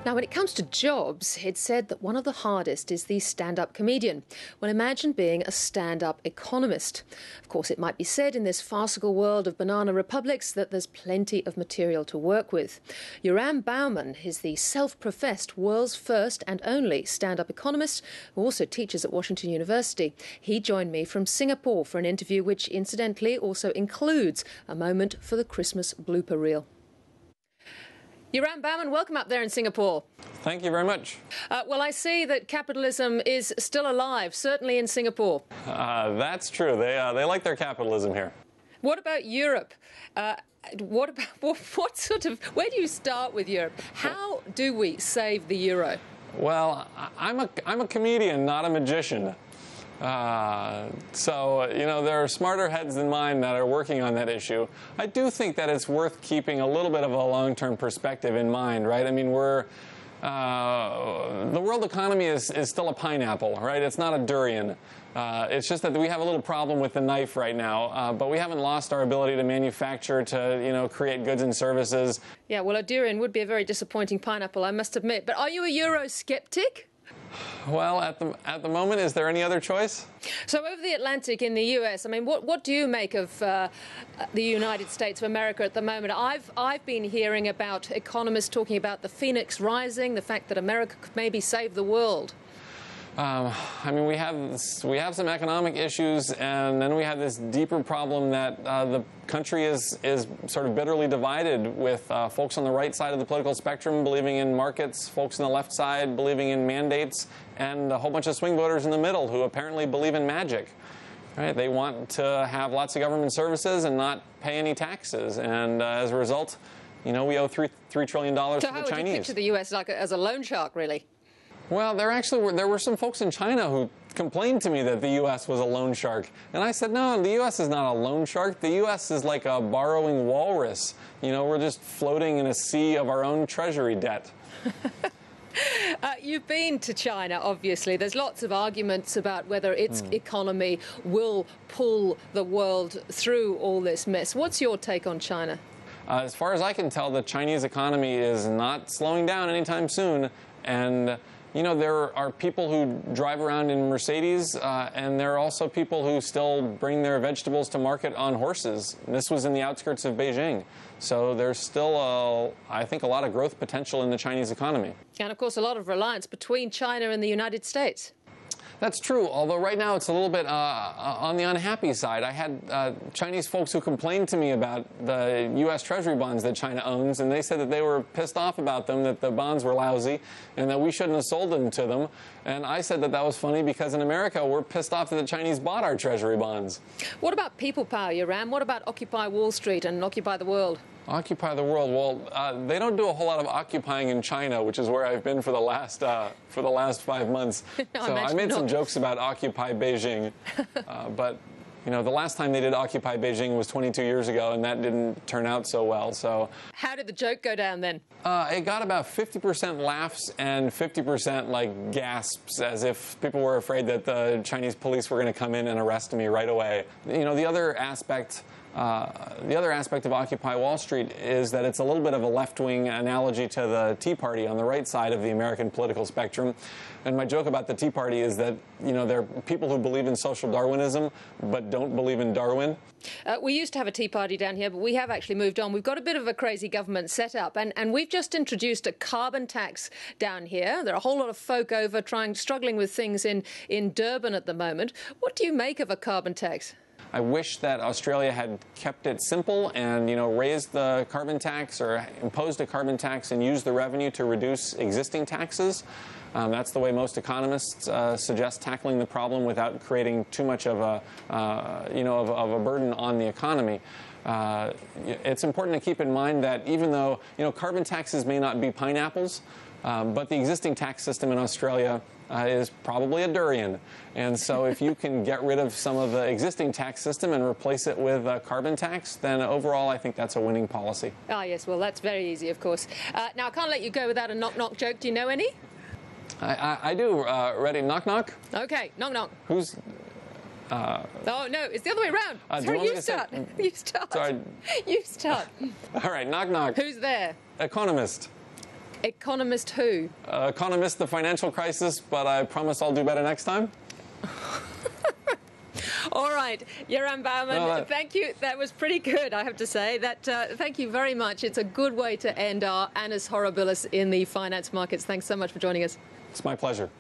Now, when it comes to jobs, it's said that one of the hardest is the stand-up comedian. Well, imagine being a stand-up economist. Of course, it might be said in this farcical world of banana republics that there's plenty of material to work with. Yoram Bauman is the self-professed world's first and only stand-up economist who also teaches at Washington University. He joined me from Singapore for an interview which, incidentally, also includes a moment for the Christmas blooper reel. Yoram Bauman, welcome up there in Singapore. Thank you very much. Well, I see that capitalism is still alive, certainly in Singapore. That's true. They like their capitalism here. What about Europe? What sort of, where do you start with Europe? How do we save the euro? Well, I'm a comedian, not a magician. So, you know, there are smarter heads than mine that are working on that issue. I do think that it's worth keeping a little bit of a long-term perspective in mind, right? I mean, the world economy is still a pineapple, right? It's not a durian. It's just that we have a little problem with the knife right now, but we haven't lost our ability to manufacture, to, you know, create goods and services. Yeah, well, a durian would be a very disappointing pineapple, I must admit. But are you a Eurosceptic? Well, at the moment, is there any other choice? So over the Atlantic in the US, I mean, what do you make of the United States of America at the moment? I've been hearing about economists talking about the phoenix rising, the fact that America could maybe save the world. I mean, we have some economic issues, and then we have this deeper problem that the country is sort of bitterly divided, with folks on the right side of the political spectrum believing in markets, folks on the left side believing in mandates, and a whole bunch of swing voters in the middle who apparently believe in magic. Right? They want to have lots of government services and not pay any taxes, and as a result, you know, we owe $3 trillion to the Chinese. So how would you picture the US like as a loan shark, really? Well, there were some folks in China who complained to me that the U.S. was a loan shark. And I said, no, the U.S. is not a loan shark. The U.S. is like a borrowing walrus. You know, we're just floating in a sea of our own treasury debt. You've been to China, obviously. There's lots of arguments about whether its economy will pull the world through all this mess. What's your take on China? As far as I can tell, the Chinese economy is not slowing down anytime soon. And you know, there are people who drive around in Mercedes, and there are also people who still bring their vegetables to market on horses. This was in the outskirts of Beijing. So there's still, I think, a lot of growth potential in the Chinese economy. And, of course, a lot of reliance between China and the United States. That's true, although right now it's a little bit on the unhappy side. I had Chinese folks who complained to me about the U.S. Treasury bonds that China owns, and they said that they were pissed off about them, that the bonds were lousy, and that we shouldn't have sold them to them. And I said that that was funny because in America we're pissed off that the Chinese bought our Treasury bonds. What about people power, Yoram? What about Occupy Wall Street and Occupy the World? Occupy the world. Well, they don't do a whole lot of occupying in China, which is where I've been for the last 5 months. No, so I made some jokes about Occupy Beijing, but you know, the last time they did Occupy Beijing was 22 years ago, and that didn't turn out so well. So how did the joke go down then? It got about 50% laughs and 50% like gasps, as if people were afraid that the Chinese police were going to come in and arrest me right away. You know, the other aspect of Occupy Wall Street is that it's a little bit of a left-wing analogy to the Tea Party on the right side of the American political spectrum. And my joke about the Tea Party is that, you know, there are people who believe in social Darwinism but don't believe in Darwin. We used to have a Tea Party down here, but we have actually moved on. We've got a bit of a crazy government set up, and we've just introduced a carbon tax down here. There are a whole lot of folk over struggling with things in Durban at the moment. What do you make of a carbon tax? I wish that Australia had kept it simple and, you know, raised the carbon tax or imposed a carbon tax and used the revenue to reduce existing taxes. That's the way most economists suggest tackling the problem without creating too much of a burden on the economy. It's important to keep in mind that even though, you know, carbon taxes may not be pineapples, but the existing tax system in Australia is probably a durian. And so if you can get rid of some of the existing tax system and replace it with a carbon tax, then overall I think that's a winning policy. Ah, yes, well, that's very easy, of course. Now, I can't let you go without a knock-knock joke. Do you know any? I do. Ready? Knock-knock? Okay, knock-knock. Who's... oh, no, it's the other way around. Sorry, you start. You start. Sorry. You start. All right, knock-knock. Who's there? Economist. Economist who? Economist, the financial crisis, but I promise I'll do better next time. All right, Yoram Bauman, thank you. That was pretty good, I have to say. Thank you very much. It's a good way to end our Annus Horribilis in the finance markets. Thanks so much for joining us. It's my pleasure.